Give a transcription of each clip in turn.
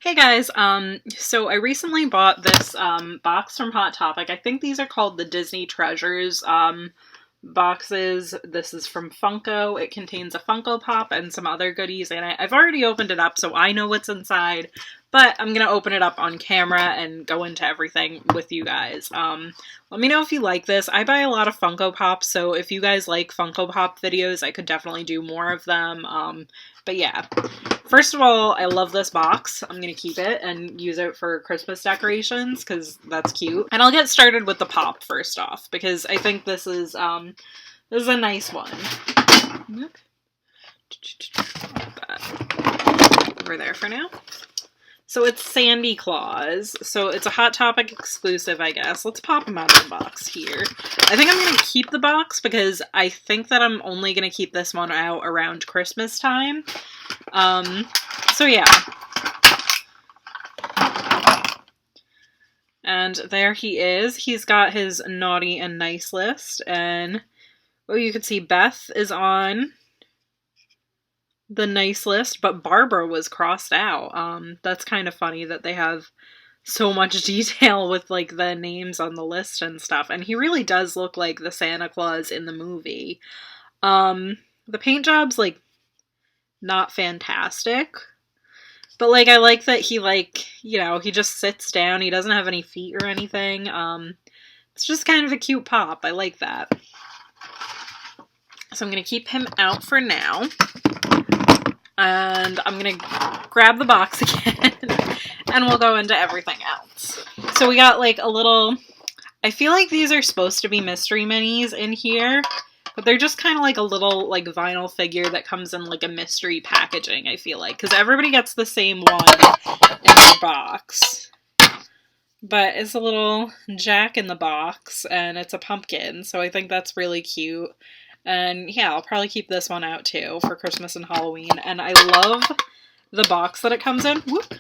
Hey guys, so I recently bought this box from Hot Topic. I think these are called the Disney Treasures boxes. This is from Funko. It contains a Funko Pop and some other goodies in it. I've already opened it up, so I know what's inside, but I'm gonna open it up on camera and go into everything with you guys. Let me know if you like this. I buy a lot of Funko Pops, so if you guys like Funko Pop videos, I could definitely do more of them. But yeah. First of all, I love this box. I'm going to keep it and use it for Christmas decorations because that's cute. And I'll get started with the pop first off because I think this is a nice one. Put that over there for now. So it's Sandy Claus. So it's a Hot Topic exclusive, I guess. Let's pop them out of the box here. I think I'm going to keep the box because I think that I'm only going to keep this one out around Christmas time. So yeah. And there he is. He's got his naughty and nice list. And, oh, you can see Beth is on the nice list, but Barbara was crossed out. That's kind of funny that they have so much detail with, like, the names on the list and stuff. And he really does look like the Santa Claus in the movie. The paint job's, like, not fantastic. But, like, I like that he, like, you know, he just sits down. He doesn't have any feet or anything. It's just kind of a cute pop. I like that. So I'm going to keep him out for now. And I'm going to grab the box again. And we'll go into everything else. So we got, like, a little... I feel like these are supposed to be mystery minis in here. But they're just kind of like a little, like, vinyl figure that comes in, like, a mystery packaging, I feel like. Because everybody gets the same one in their box. But it's a little Jack in the Box, and it's a pumpkin, so I think that's really cute. And, yeah, I'll probably keep this one out, too, for Christmas and Halloween. And I love the box that it comes in. Whoop!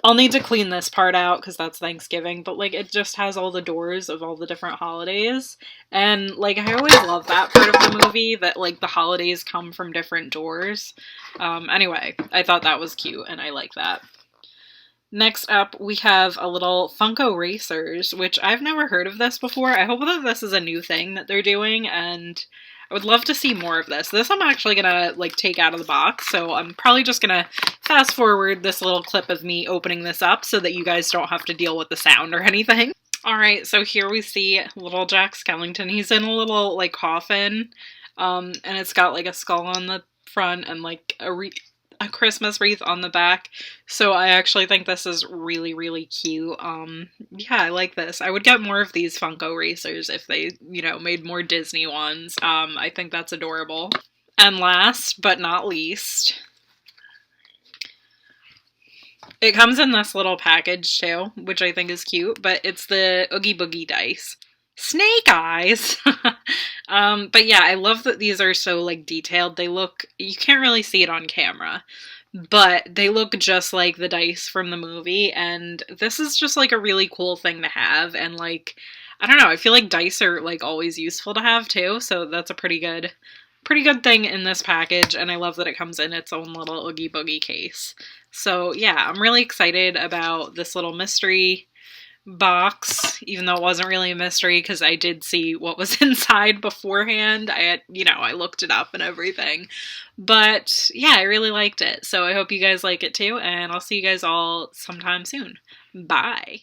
I'll need to clean this part out because that's Thanksgiving, but, like, it just has all the doors of all the different holidays, and, like, I always love that part of the movie, that, like, the holidays come from different doors. Anyway, I thought that was cute, and I like that. Next up, we have a little Funko Racers, which I've never heard of this before. I hope that this is a new thing that they're doing, and I would love to see more of this. This I'm actually gonna, like, take out of the box, so I'm probably just gonna fast forward this little clip of me opening this up so that you guys don't have to deal with the sound or anything. Alright, so here we see little Jack Skellington. He's in a little, like, coffin, and it's got, like, a skull on the front and, like, a Christmas wreath on the back. So I actually think this is really, really cute. Yeah, I like this. I would get more of these Funko Racers if they, you know, made more Disney ones. I think that's adorable. And last but not least, it comes in this little package too, which I think is cute, but it's the Oogie Boogie dice. Snake eyes! But yeah, I love that these are so, like, detailed. They look, you can't really see it on camera, but they look just like the dice from the movie, and this is just, like, a really cool thing to have, and, like, I don't know, I feel like dice are, like, always useful to have, too, so that's a pretty good thing in this package, and I love that it comes in its own little Oogie Boogie case. So yeah, I'm really excited about this little mystery box, even though it wasn't really a mystery because I did see what was inside beforehand. I looked it up and everything. But yeah, I really liked it. So I hope you guys like it too, and I'll see you guys all sometime soon. Bye!